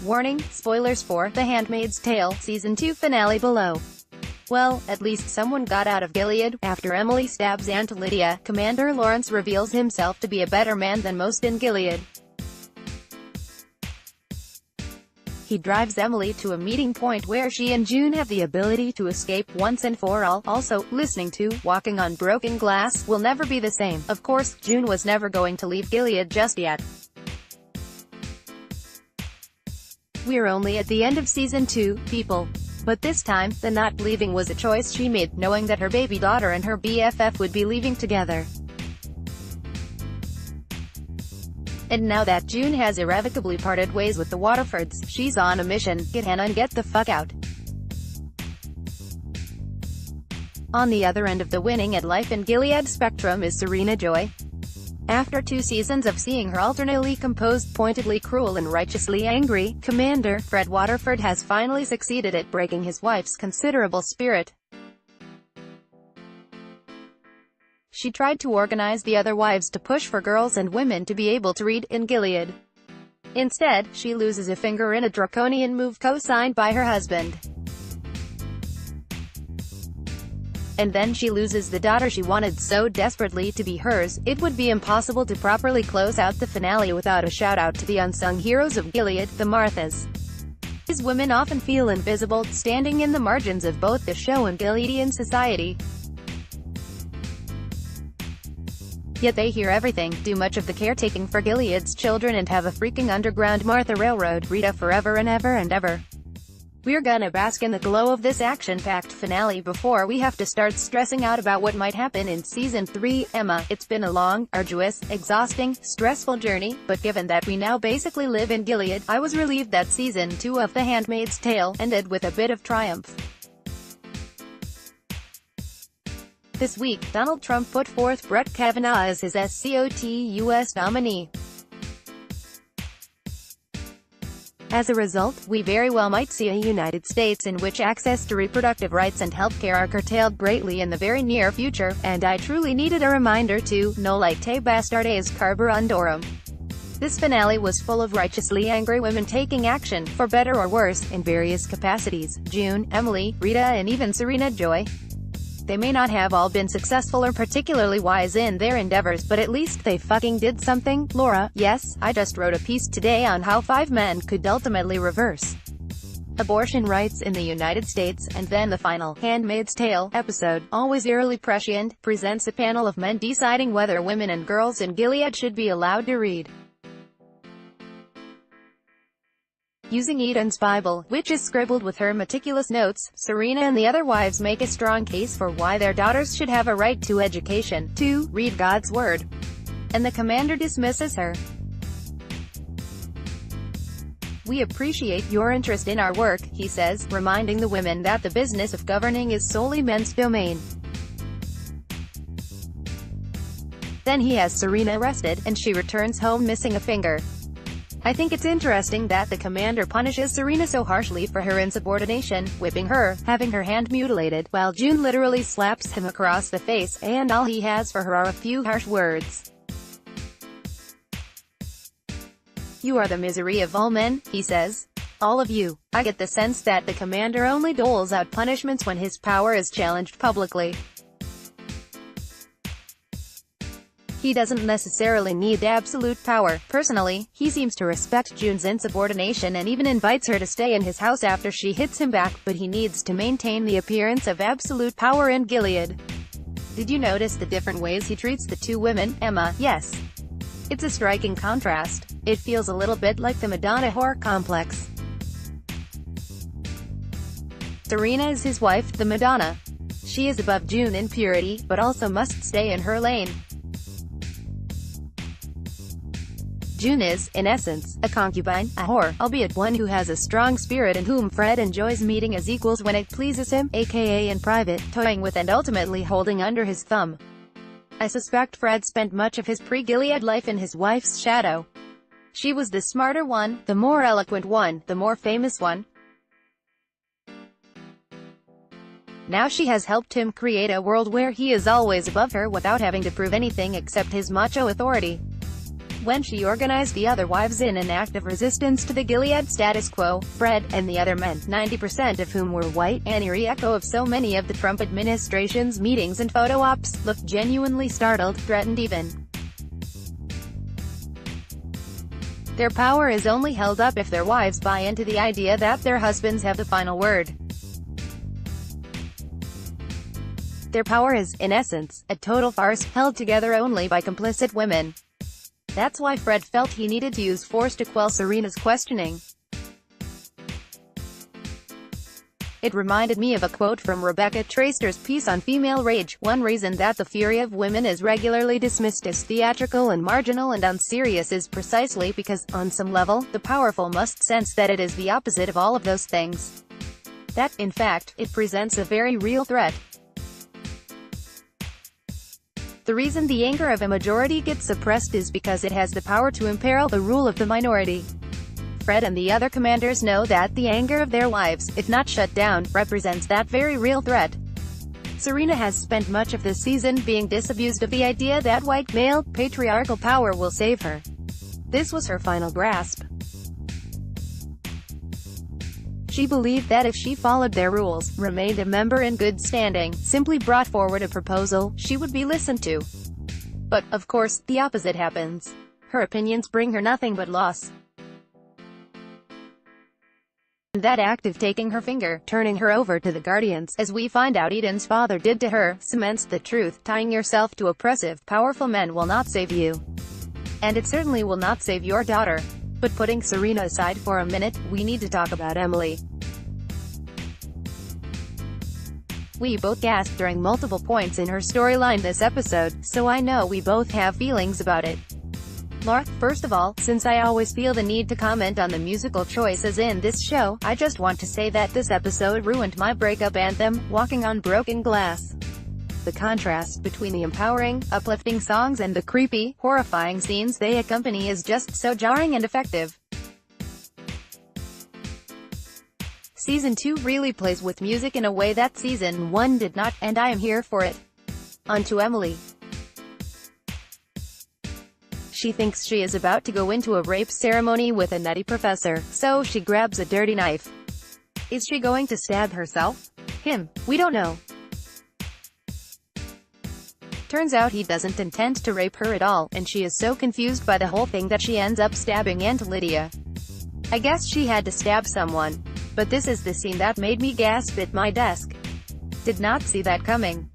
Warning, spoilers for The Handmaid's Tale Season 2 finale below. Well, at least someone got out of Gilead. After Emily stabs Aunt Lydia, Commander Lawrence reveals himself to be a better man than most in Gilead. He drives Emily to a meeting point where she and June have the ability to escape once and for all. Also, listening to Walking on Broken Glass will never be the same. Of course, June was never going to leave Gilead just yet. We're only at the end of Season 2, people. But this time, the not leaving was a choice she made, knowing that her baby daughter and her BFF would be leaving together. And now that June has irrevocably parted ways with the Waterfords, she's on a mission: get Hannah and get the fuck out. On the other end of the winning at life in Gilead spectrum is Serena Joy. After 2 seasons of seeing her alternately composed, pointedly cruel and righteously angry, Commander Fred Waterford has finally succeeded at breaking his wife's considerable spirit. She tried to organize the other wives to push for girls and women to be able to read in Gilead. Instead, she loses a finger in a draconian move co-signed by her husband. And then she loses the daughter she wanted so desperately to be hers. It would be impossible to properly close out the finale without a shout-out to the unsung heroes of Gilead, the Marthas. These women often feel invisible, standing in the margins of both the show and Gileadian society. Yet they hear everything, do much of the caretaking for Gilead's children, and have a freaking underground Martha Railroad, Rita forever and ever and ever. We're gonna bask in the glow of this action-packed finale before we have to start stressing out about what might happen in Season 3. Emma, it's been a long, arduous, exhausting, stressful journey, but given that we now basically live in Gilead, I was relieved that Season 2 of The Handmaid's Tale ended with a bit of triumph. This week, Donald Trump put forth Brett Kavanaugh as his SCOT U.S. nominee. As a result, we very well might see a United States in which access to reproductive rights and healthcare are curtailed greatly in the very near future, and I truly needed a reminder to no laete bastardes carborundorum. This finale was full of righteously angry women taking action, for better or worse, in various capacities: June, Emily, Rita, and even Serena Joy. They may not have all been successful or particularly wise in their endeavors, but at least they fucking did something. Laura, yes, I just wrote a piece today on how 5 men could ultimately reverse abortion rights in the United States, and then the final Handmaid's Tale episode, always eerily prescient, presents a panel of men deciding whether women and girls in Gilead should be allowed to read. Using Eden's Bible, which is scribbled with her meticulous notes, Serena and the other wives make a strong case for why their daughters should have a right to education, to read God's Word. And the commander dismisses her. "We appreciate your interest in our work," he says, reminding the women that the business of governing is solely men's domain. Then he has Serena arrested, and she returns home missing a finger. I think it's interesting that the commander punishes Serena so harshly for her insubordination, whipping her, having her hand mutilated, while June literally slaps him across the face, and all he has for her are a few harsh words. "You are the misery of all men," he says. "All of you." I get the sense that the commander only doles out punishments when his power is challenged publicly. He doesn't necessarily need absolute power. Personally, he seems to respect June's insubordination and even invites her to stay in his house after she hits him back, but he needs to maintain the appearance of absolute power in Gilead. Did you notice the different ways he treats the 2 women? Emma, yes. It's a striking contrast. It feels a little bit like the Madonna whore complex. Serena is his wife, the Madonna. She is above June in purity, but also must stay in her lane. June is, in essence, a concubine, a whore, albeit one who has a strong spirit and whom Fred enjoys meeting as equals when it pleases him, aka in private, toying with and ultimately holding under his thumb. I suspect Fred spent much of his pre-Gilead life in his wife's shadow. She was the smarter one, the more eloquent one, the more famous one. Now she has helped him create a world where he is always above her without having to prove anything except his macho authority. when she organized the other wives in an act of resistance to the Gilead status quo. Fred, and the other men, 90% of whom were white, an eerie echo of so many of the Trump administration's meetings and photo ops, looked genuinely startled, threatened even. Their power is only held up if their wives buy into the idea that their husbands have the final word. Their power is, in essence, a total farce, held together only by complicit women. That's why Fred felt he needed to use force to quell Serena's questioning. It reminded me of a quote from Rebecca Traister's piece on female rage: "One reason that the fury of women is regularly dismissed as theatrical and marginal and unserious is precisely because, on some level, the powerful must sense that it is the opposite of all of those things. That, in fact, it presents a very real threat. The reason the anger of a majority gets suppressed is because it has the power to imperil the rule of the minority." Fred and the other commanders know that the anger of their wives, if not shut down, represents that very real threat. Serena has spent much of this season being disabused of the idea that white, male, patriarchal power will save her. This was her final grasp. She believed that if she followed their rules, remained a member in good standing, simply brought forward a proposal, she would be listened to. But, of course, the opposite happens. Her opinions bring her nothing but loss. That act of taking her finger, turning her over to the guardians, as we find out Eden's father did to her, cements the truth: tying yourself to oppressive, powerful men will not save you. And it certainly will not save your daughter. But putting Serena aside for a minute, we need to talk about Emily. We both gasped during multiple points in her storyline this episode, so I know we both have feelings about it. Laura, first of all, since I always feel the need to comment on the musical choices in this show, I just want to say that this episode ruined my breakup anthem, "Walking on Broken Glass." The contrast between the empowering, uplifting songs and the creepy, horrifying scenes they accompany is just so jarring and effective. Season 2 really plays with music in a way that Season 1 did not, and I am here for it. On to Emily. She thinks she is about to go into a rape ceremony with a nutty professor, so she grabs a dirty knife. Is she going to stab herself? Him? We don't know. Turns out he doesn't intend to rape her at all, and she is so confused by the whole thing that she ends up stabbing Aunt Lydia. I guess she had to stab someone. But this is the scene that made me gasp at my desk. Did not see that coming.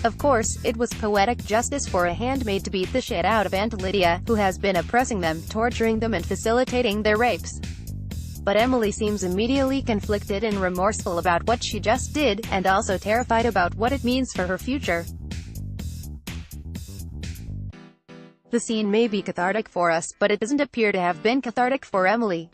Of course, it was poetic justice for a handmaid to beat the shit out of Aunt Lydia, who has been oppressing them, torturing them and facilitating their rapes. But Emily seems immediately conflicted and remorseful about what she just did, and also terrified about what it means for her future. The scene may be cathartic for us, but it doesn't appear to have been cathartic for Emily.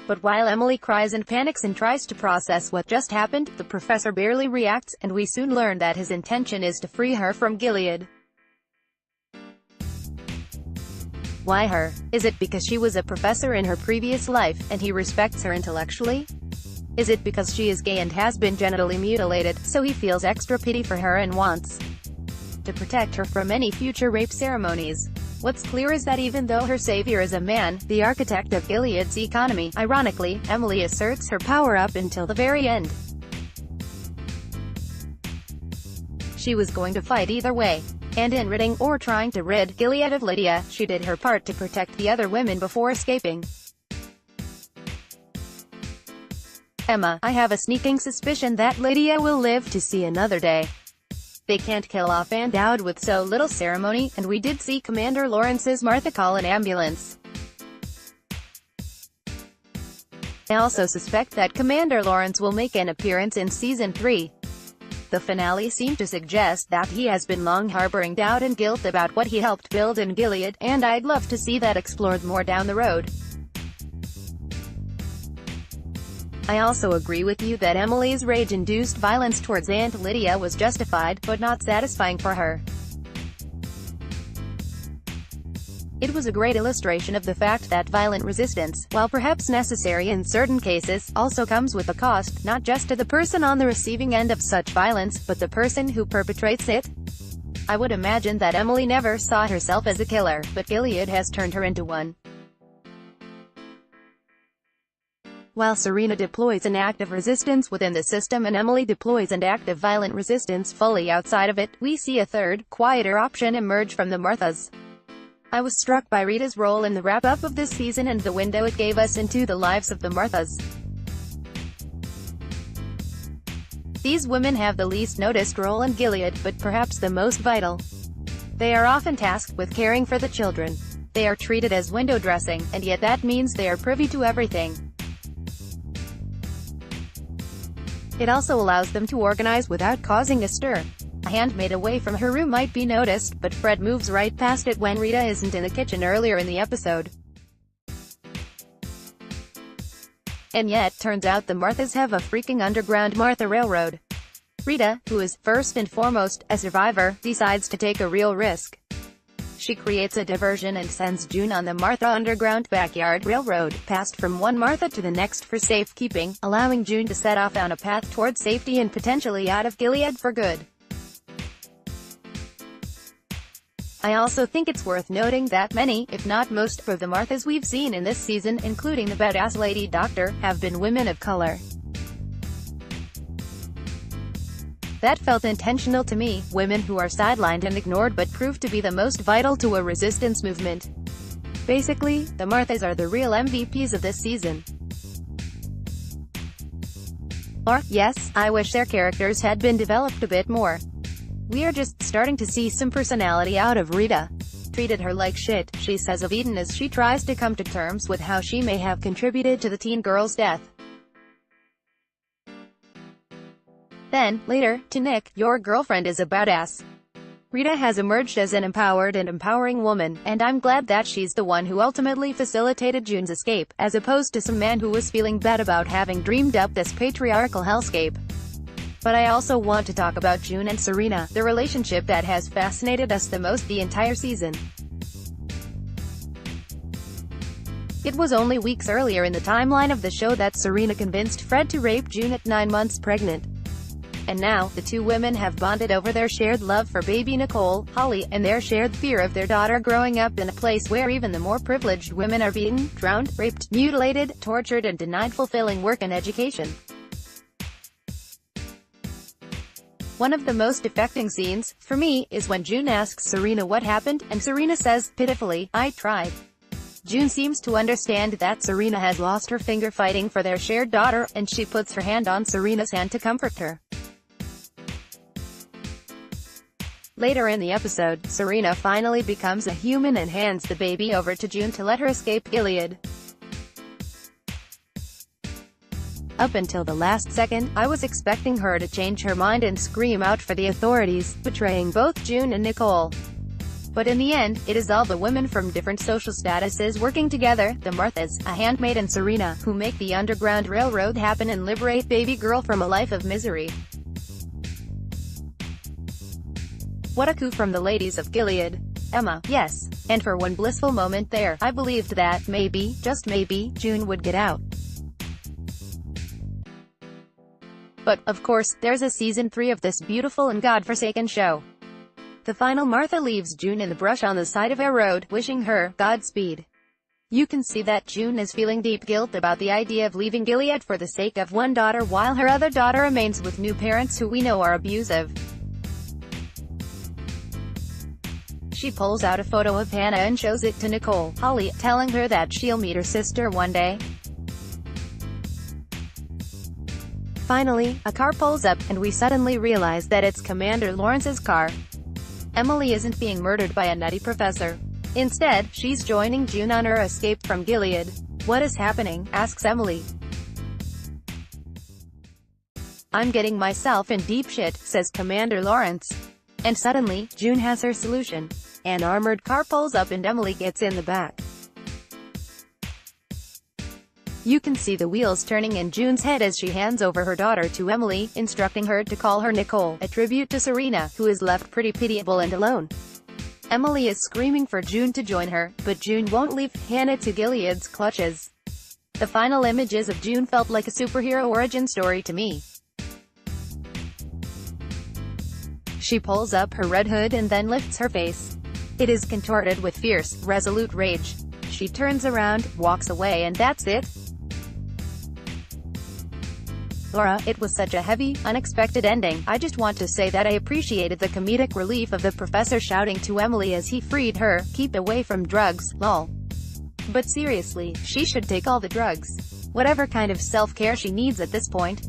But while Emily cries and panics and tries to process what just happened, the professor barely reacts, and we soon learn that his intention is to free her from Gilead. Why her? Is it because she was a professor in her previous life, and he respects her intellectually? Is it because she is gay and has been genitally mutilated, so he feels extra pity for her and wants to protect her from any future rape ceremonies? What's clear is that even though her savior is a man, the architect of Gilead's economy, ironically, Emily asserts her power up until the very end. She was going to fight either way. And in ridding, or trying to rid, Gilead of Lydia, she did her part to protect the other women before escaping. Emma, I have a sneaking suspicion that Lydia will live to see another day. They can't kill off Aunt Dowd with so little ceremony, and we did see Commander Lawrence's Martha call an ambulance. I also suspect that Commander Lawrence will make an appearance in Season 3. The finale seemed to suggest that he has been long harboring doubt and guilt about what he helped build in Gilead, and I'd love to see that explored more down the road. I also agree with you that Emily's rage-induced violence towards Aunt Lydia was justified, but not satisfying for her. It was a great illustration of the fact that violent resistance, while perhaps necessary in certain cases, also comes with a cost, not just to the person on the receiving end of such violence, but the person who perpetrates it. I would imagine that Emily never saw herself as a killer, but Gilead has turned her into one. While Serena deploys an active resistance within the system and Emily deploys an active violent resistance fully outside of it, we see a third, quieter option emerge from the Marthas. I was struck by Rita's role in the wrap-up of this season and the window it gave us into the lives of the Marthas. These women have the least noticed role in Gilead, but perhaps the most vital. They are often tasked with caring for the children. They are treated as window dressing, and yet that means they are privy to everything. It also allows them to organize without causing a stir. A handmaid away from her room might be noticed, but Fred moves right past it when Rita isn't in the kitchen earlier in the episode. And yet, turns out the Marthas have a freaking underground Martha Railroad. Rita, who is, first and foremost, a survivor, decides to take a real risk. She creates a diversion and sends June on the Martha Underground Backyard Railroad, passed from one Martha to the next for safekeeping, allowing June to set off on a path toward safety and potentially out of Gilead for good. I also think it's worth noting that many, if not most, of the Marthas we've seen in this season, including the badass lady doctor, have been women of color. That felt intentional to me, women who are sidelined and ignored but prove to be the most vital to a resistance movement. Basically, the Marthas are the real MVPs of this season. Or, yes, I wish their characters had been developed a bit more. We are just starting to see some personality out of Rita. Treated her like shit, she says of Eden as she tries to come to terms with how she may have contributed to the teen girl's death. Then, later, to Nick, your girlfriend is a badass. Rita has emerged as an empowered and empowering woman, and I'm glad that she's the one who ultimately facilitated June's escape, as opposed to some man who was feeling bad about having dreamed up this patriarchal hellscape. But I also want to talk about June and Serena, the relationship that has fascinated us the most the entire season. It was only weeks earlier in the timeline of the show that Serena convinced Fred to rape June at 9 months pregnant. And now, the two women have bonded over their shared love for baby Nicole, Holly, and their shared fear of their daughter growing up in a place where even the more privileged women are beaten, drowned, raped, mutilated, tortured and denied fulfilling work and education. One of the most affecting scenes, for me, is when June asks Serena what happened, and Serena says, pitifully, I tried. June seems to understand that Serena has lost her finger fighting for their shared daughter, and she puts her hand on Serena's hand to comfort her. Later in the episode, Serena finally becomes a human and hands the baby over to June to let her escape Gilead. Up until the last second, I was expecting her to change her mind and scream out for the authorities, betraying both June and Nicole. But in the end, it is all the women from different social statuses working together, the Marthas, a handmaid and Serena, who make the Underground Railroad happen and liberate baby girl from a life of misery. What a coup from the ladies of Gilead. Emma, yes. And for one blissful moment there, I believed that, maybe, just maybe, June would get out. But, of course, there's a season 3 of this beautiful and godforsaken show. The final Martha leaves June in the brush on the side of a road, wishing her Godspeed. You can see that June is feeling deep guilt about the idea of leaving Gilead for the sake of one daughter while her other daughter remains with new parents who we know are abusive. She pulls out a photo of Hannah and shows it to Nicole, Holly, telling her that she'll meet her sister one day. Finally, a car pulls up, and we suddenly realize that it's Commander Lawrence's car. Emily isn't being murdered by a nutty professor. Instead, she's joining June on her escape from Gilead. What is happening? Asks Emily. I'm getting myself in deep shit, says Commander Lawrence. And suddenly, June has her solution. An armored car pulls up and Emily gets in the back. You can see the wheels turning in June's head as she hands over her daughter to Emily, instructing her to call her Nicole, a tribute to Serena, who is left pretty pitiable and alone. Emily is screaming for June to join her, but June won't leave Hannah to Gilead's clutches. The final images of June felt like a superhero origin story to me. She pulls up her red hood and then lifts her face. It is contorted with fierce, resolute rage. She turns around, walks away, and that's it. Laura, it was such a heavy, unexpected ending. I just want to say that I appreciated the comedic relief of the professor shouting to Emily as he freed her, "Keep away from drugs, lol." But seriously, she should take all the drugs. Whatever kind of self-care she needs at this point.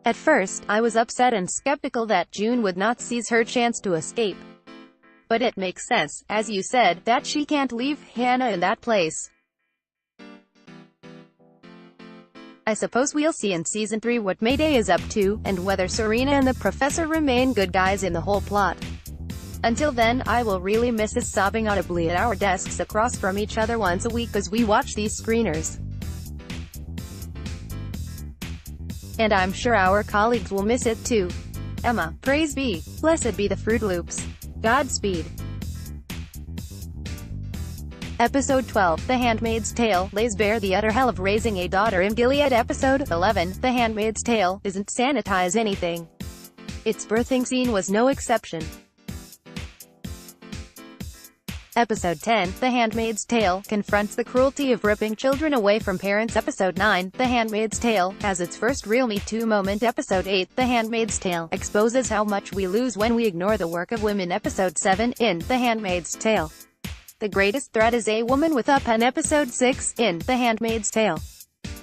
At first, I was upset and skeptical that June would not seize her chance to escape. But it makes sense, as you said, that she can't leave Hannah in that place. I suppose we'll see in Season 3 what Mayday is up to, and whether Serena and the professor remain good guys in the whole plot. Until then, I will really miss us sobbing audibly at our desks across from each other once a week as we watch these screeners. And I'm sure our colleagues will miss it too. Emma, praise be. Blessed be the Fruit Loops. Godspeed. Episode 12, The Handmaid's Tale, lays bare the utter hell of raising a daughter in Gilead. Episode 11, The Handmaid's Tale, doesn't sanitize anything. Its birthing scene was no exception. Episode 10, The Handmaid's Tale, confronts the cruelty of ripping children away from parents. Episode 9, The Handmaid's Tale, has its first real Me Too moment. Episode 8, The Handmaid's Tale, exposes how much we lose when we ignore the work of women. Episode 7, in The Handmaid's Tale, the greatest threat is a woman with a pen. Episode 6, in The Handmaid's Tale,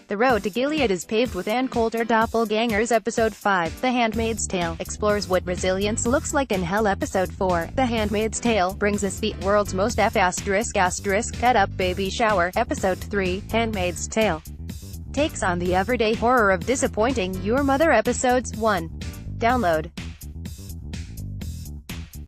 the road to Gilead is paved with Ann Coulter doppelgangers. Episode 5, The Handmaid's Tale, explores what resilience looks like in hell. Episode 4, The Handmaid's Tale, brings us the world's most get up baby shower. Episode 3, Handmaid's Tale, takes on the everyday horror of disappointing your mother. Episodes 1. Download.